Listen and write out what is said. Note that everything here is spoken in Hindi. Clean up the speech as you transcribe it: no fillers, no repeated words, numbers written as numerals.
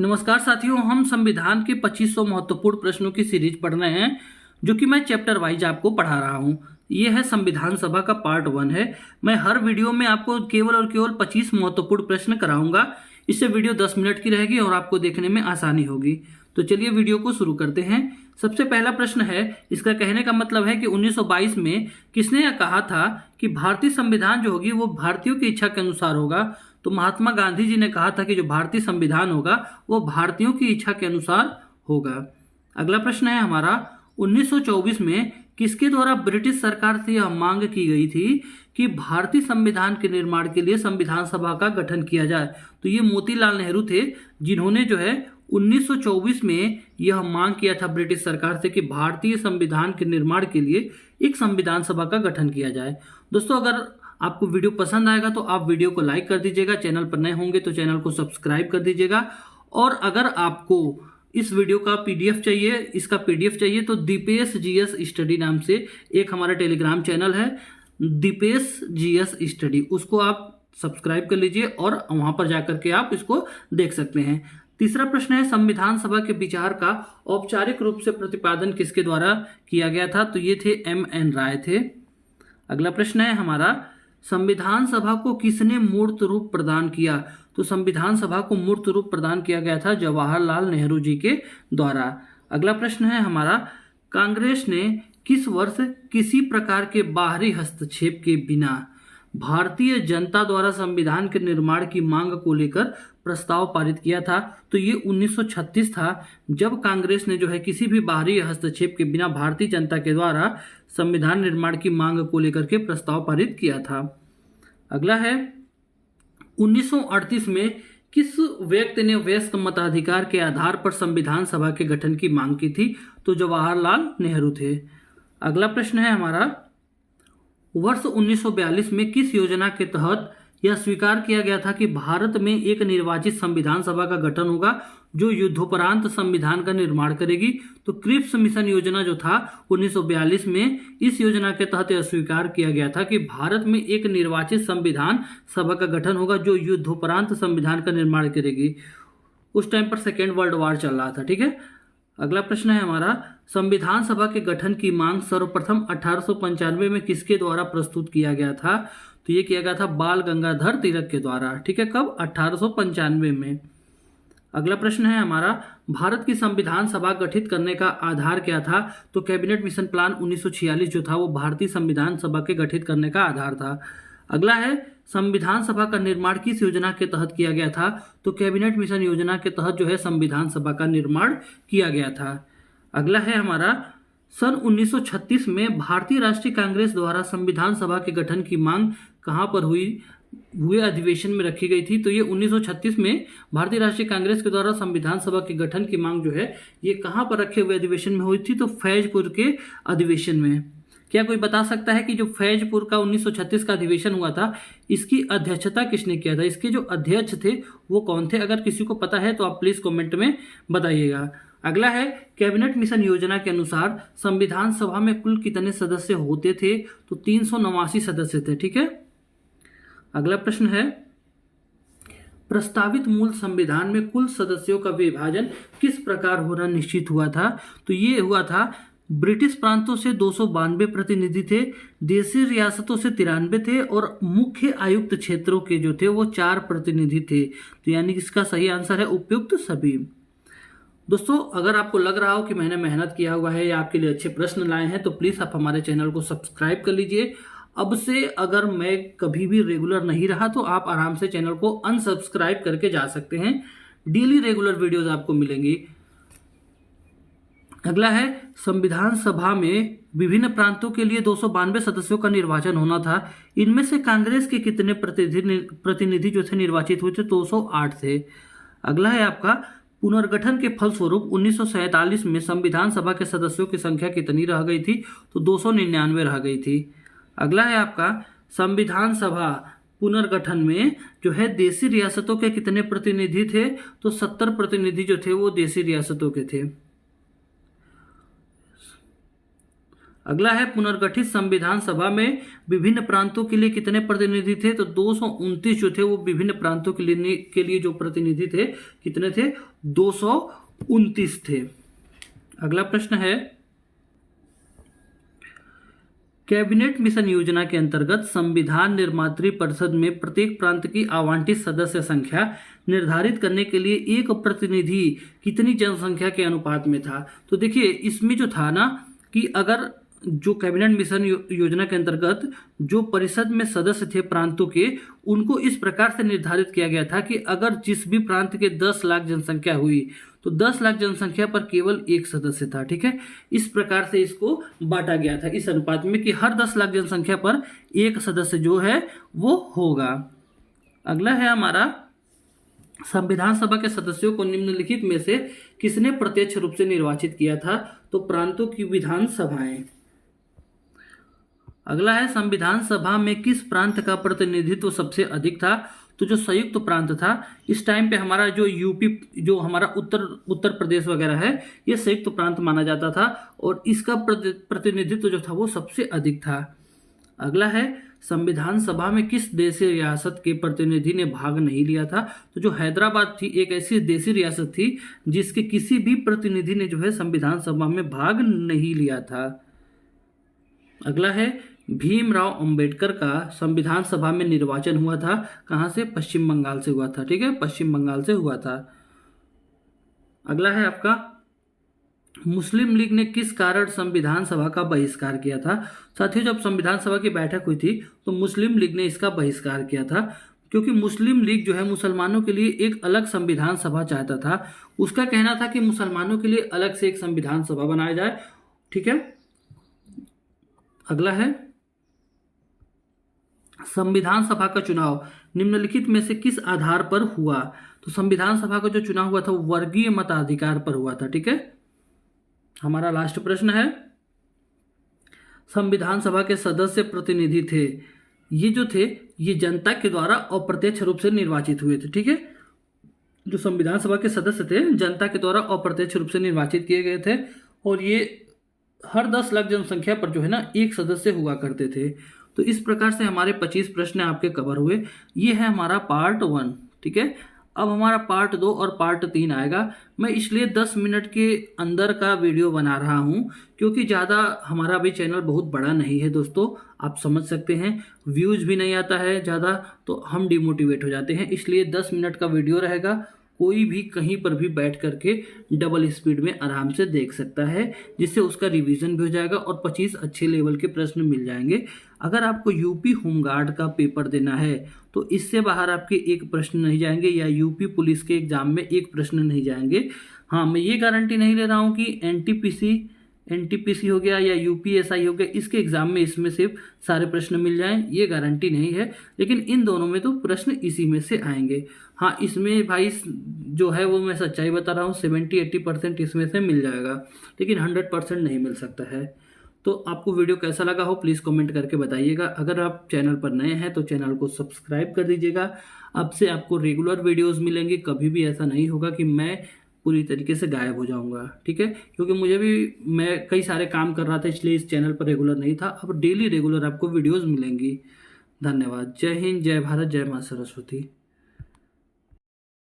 नमस्कार साथियों, हम संविधान के 2500 महत्वपूर्ण प्रश्नों की सीरीज पढ़ रहे हैं जो कि मैं चैप्टर वाइज आपको पढ़ा रहा हूं। ये है संविधान सभा का पार्ट 1 है। मैं हर वीडियो में आपको केवल और केवल 25 महत्वपूर्ण प्रश्न कराऊंगा। इससे वीडियो 10 मिनट की रहेगी और आपको देखने में आसानी होगी। तो चलिए वीडियो को शुरू करते हैं। सबसे पहला प्रश्न है, इसका कहने का मतलब है कि 1922 में किसने यह कहा था कि भारतीय संविधान जो होगी वो भारतीयों की इच्छा के अनुसार होगा। तो महात्मा गांधी जी ने कहा था कि जो भारतीय संविधान होगा वो भारतीयों की इच्छा के अनुसार होगा। अगला प्रश्न है हमारा, 1924 में किसके द्वारा ब्रिटिश सरकार से यह मांग की गई थी कि भारतीय संविधान के निर्माण के लिए संविधान सभा का गठन किया जाए। तो ये मोतीलाल नेहरू थे जिन्होंने जो है 1924 में यह मांग किया था ब्रिटिश सरकार से कि भारतीय संविधान के निर्माण के लिए एक संविधान सभा का गठन किया जाए। दोस्तों, अगर आपको वीडियो पसंद आएगा तो आप वीडियो को लाइक कर दीजिएगा, चैनल पर नए होंगे तो चैनल को सब्सक्राइब कर दीजिएगा। और अगर आपको इस वीडियो का पीडीएफ चाहिए, इसका पीडीएफ चाहिए तो दीपेश जीएस स्टडी नाम से एक हमारा टेलीग्राम चैनल है, दीपेश जीएस स्टडी, उसको आप सब्सक्राइब कर लीजिए और वहां पर जाकर के आप इसको देख सकते हैं। तीसरा प्रश्न है, संविधान सभा के विचार का औपचारिक रूप से प्रतिपादन किसके द्वारा किया गया था। तो ये थे M.N. राय थे। अगला प्रश्न है हमारा, संविधान सभा को किसने मूर्त रूप प्रदान किया। तो संविधान सभा को मूर्त रूप प्रदान किया गया था जवाहरलाल नेहरू जी के द्वारा। अगला प्रश्न है हमारा, कांग्रेस ने किस वर्ष किसी प्रकार के बाहरी हस्तक्षेप के बिना भारतीय जनता द्वारा संविधान के निर्माण की मांग को लेकर प्रस्ताव पारित किया था। तो ये 1936 था जब कांग्रेस ने जो है किसी भी बाहरी हस्तक्षेप के बिना भारतीय जनता के द्वारा संविधान निर्माण की मांग को लेकर के प्रस्ताव पारित किया था। अगला है, 1938 में किस व्यक्ति ने वयस्क मताधिकार के आधार पर संविधान सभा के गठन की मांग की थी। तो जवाहरलाल नेहरू थे। अगला प्रश्न है हमारा, वर्ष 1942 में किस योजना के तहत यह स्वीकार किया गया था कि भारत में एक निर्वाचित संविधान सभा का गठन होगा जो युद्धोपरांत संविधान का निर्माण करेगी। तो क्रिप्स मिशन योजना जो था 1942 में, इस योजना के तहत यह स्वीकार किया गया था कि भारत में एक निर्वाचित संविधान सभा का गठन होगा जो युद्धोपरांत संविधान का निर्माण करेगी। उस टाइम पर सेकेंड वर्ल्ड वॉर चल रहा था। ठीक है। अगला प्रश्न है हमारा, संविधान सभा के गठन की मांग सर्वप्रथम 1895 में किसके द्वारा प्रस्तुत किया गया था। तो ये किया गया था बाल गंगाधर तिलक के द्वारा। ठीक है, कब? 1895 में। अगला प्रश्न है हमारा, भारत की संविधान सभा गठित करने का आधार क्या था। तो कैबिनेट मिशन प्लान 1946 जो था वो भारतीय संविधान सभा के गठित करने का आधार था। अगला है, संविधान सभा का निर्माण किस योजना के तहत किया गया था। तो कैबिनेट मिशन योजना के तहत जो है संविधान सभा का निर्माण किया गया था। अगला है हमारा, सन 1936 में भारतीय राष्ट्रीय कांग्रेस द्वारा संविधान सभा के गठन की मांग कहां पर हुए अधिवेशन में रखी गई थी। तो ये 1936 में भारतीय राष्ट्रीय कांग्रेस के द्वारा संविधान सभा के गठन की मांग जो है ये कहां पर रखे हुए अधिवेशन में हुई थी। तो फैजपुर के अधिवेशन में। क्या कोई बता सकता है कि जो फैजपुर का 1936 का अधिवेशन हुआ था इसकी अध्यक्षता किसने किया था। इसके जो अध्यक्ष थे वो कौन थे। अगर किसी को पता है तो आप प्लीज कमेंट में बताइएगा। अगला है, कैबिनेट मिशन योजना के अनुसार संविधान सभा में कुल कितने सदस्य होते थे। तो 389 सदस्य थे। ठीक है। अगला प्रश्न है, प्रस्तावित मूल संविधान में कुल सदस्यों का विभाजन किस प्रकार होना निश्चित हुआ था। तो ये हुआ था, ब्रिटिश प्रांतों से 292 प्रतिनिधि थे, देशी रियासतों से 93 थे और मुख्य आयुक्त क्षेत्रों के जो थे वो 4 प्रतिनिधि थे। तो यानी कि इसका सही आंसर है उपयुक्त सभी। दोस्तों, अगर आपको लग रहा हो कि मैंने मेहनत किया हुआ है या आपके लिए अच्छे प्रश्न लाए हैं तो प्लीज आप हमारे चैनल को सब्सक्राइब कर लीजिए। अब से अगर मैं कभी भी रेगुलर नहीं रहा तो आप आराम से चैनल को अनसब्सक्राइब करके जा सकते हैं। डेली रेगुलर वीडियोस आपको मिलेंगी। अगला है, संविधान सभा में विभिन्न प्रांतों के लिए 292 सदस्यों का निर्वाचन होना था। इनमें से कांग्रेस के कितने प्रतिनिधि जो थे निर्वाचित हुए थे। 208 थे। अगला है आपका, पुनर्गठन के फलस्वरूप 1947 में संविधान सभा के सदस्यों की संख्या कितनी रह गई थी। तो 299 रह गई थी। अगला है आपका, संविधान सभा पुनर्गठन में जो है देशी रियासतों के कितने प्रतिनिधि थे। तो 70 प्रतिनिधि जो थे वो देशी रियासतों के थे। अगला है पुनर्गठित संविधान सभा में विभिन्न प्रांतों के लिए कितने प्रतिनिधि थे? तो 229 जो थे वो विभिन्न प्रांतों के लिए जो प्रतिनिधि थे कितने थे? 229 थे। अगला प्रश्न है कैबिनेट मिशन योजना के अंतर्गत संविधान निर्मात्री परिषद में प्रत्येक प्रांत की आवंटित सदस्य संख्या निर्धारित करने के लिए एक प्रतिनिधि कितनी जनसंख्या के अनुपात में था? तो देखिए इसमें जो था ना कि अगर जो कैबिनेट मिशन योजना के अंतर्गत जो परिषद में सदस्य थे प्रांतों के, उनको इस प्रकार से निर्धारित किया गया था कि अगर जिस भी प्रांत के 10 लाख जनसंख्या हुई तो 10 लाख जनसंख्या पर केवल एक सदस्य था। ठीक है, इस प्रकार से इसको बांटा गया था इस अनुपात में कि हर 10 लाख जनसंख्या पर एक सदस्य जो है वो होगा। अगला है हमारा संविधान सभा के सदस्यों को निम्नलिखित में से किसने प्रत्यक्ष रूप से निर्वाचित किया था? तो प्रांतों की विधान सभाएं। अगला है संविधान सभा में किस प्रांत का प्रतिनिधित्व सबसे अधिक था? तो जो संयुक्त प्रांत था, इस टाइम पे हमारा जो यूपी, जो हमारा उत्तर प्रदेश वगैरह है, ये संयुक्त प्रांत माना जाता था और इसका प्रतिनिधित्व जो था वो सबसे अधिक था। अगला है संविधान सभा में किस देशी रियासत के प्रतिनिधि ने भाग नहीं लिया था? तो जो हैदराबाद थी एक ऐसी देशी रियासत थी जिसके किसी भी प्रतिनिधि ने जो है संविधान सभा में भाग नहीं लिया था। अगला है भीमराव अंबेडकर का संविधान सभा में निर्वाचन हुआ था कहां से? पश्चिम बंगाल से हुआ था। ठीक है, पश्चिम बंगाल से हुआ था। अगला है आपका मुस्लिम लीग ने किस कारण संविधान सभा का बहिष्कार किया था? साथियों जब संविधान सभा की बैठक हुई थी तो मुस्लिम लीग ने इसका बहिष्कार किया था क्योंकि मुस्लिम लीग जो है मुसलमानों के लिए एक अलग संविधान सभा चाहता था। उसका कहना था कि मुसलमानों के लिए अलग से एक संविधान सभा बनाया जाए। ठीक है, अगला है संविधान सभा का चुनाव निम्नलिखित में से किस आधार पर हुआ? तो संविधान सभा का जो चुनाव हुआ था वो वर्गीय मताधिकार पर हुआ था। ठीक है, हमारा लास्ट प्रश्न है संविधान सभा के सदस्य प्रतिनिधि थे, ये जो थे ये जनता के द्वारा अप्रत्यक्ष रूप से निर्वाचित हुए थे। ठीक है, जो संविधान सभा के सदस्य थे जनता के द्वारा अप्रत्यक्ष रूप से निर्वाचित किए गए थे और ये हर 10 लाख जनसंख्या पर जो है ना एक सदस्य हुआ करते थे। तो इस प्रकार से हमारे 25 प्रश्न आपके कवर हुए। ये है हमारा पार्ट 1। ठीक है, अब हमारा पार्ट 2 और पार्ट 3 आएगा। मैं इसलिए 10 मिनट के अंदर का वीडियो बना रहा हूँ क्योंकि ज़्यादा हमारा भी चैनल बहुत बड़ा नहीं है दोस्तों, आप समझ सकते हैं, व्यूज़ भी नहीं आता है ज़्यादा तो हम डिमोटिवेट हो जाते हैं। इसलिए 10 मिनट का वीडियो रहेगा, कोई भी कहीं पर भी बैठ करके डबल स्पीड में आराम से देख सकता है, जिससे उसका रिवीजन भी हो जाएगा और 25 अच्छे लेवल के प्रश्न मिल जाएंगे। अगर आपको यूपी होमगार्ड का पेपर देना है तो इससे बाहर आपके एक प्रश्न नहीं जाएंगे या यूपी पुलिस के एग्जाम में एक प्रश्न नहीं जाएंगे। हाँ, मैं ये गारंटी नहीं ले रहा हूँ कि एनटीपीसी हो गया या यूपीएसआई हो गया, इसके एग्जाम में इसमें सिर्फ सारे प्रश्न मिल जाएं, ये गारंटी नहीं है। लेकिन इन दोनों में तो प्रश्न इसी में से आएंगे। हाँ, इसमें भाई जो है वो मैं सच्चाई बता रहा हूँ, 70-80% इसमें से मिल जाएगा, लेकिन 100% नहीं मिल सकता है। तो आपको वीडियो कैसा लगा हो प्लीज़ कमेंट करके बताइएगा। अगर आप चैनल पर नए हैं तो चैनल को सब्सक्राइब कर दीजिएगा। अब से आपको रेगुलर वीडियोस मिलेंगे, कभी भी ऐसा नहीं होगा कि मैं पूरी तरीके से गायब हो जाऊंगा। ठीक है, क्योंकि मैं कई सारे काम कर रहा था इसलिए इस चैनल पर रेगुलर नहीं था। अब डेली रेगुलर आपको वीडियोज़ मिलेंगी। धन्यवाद। जय हिंद, जय भारत, जय माँ सरस्वती।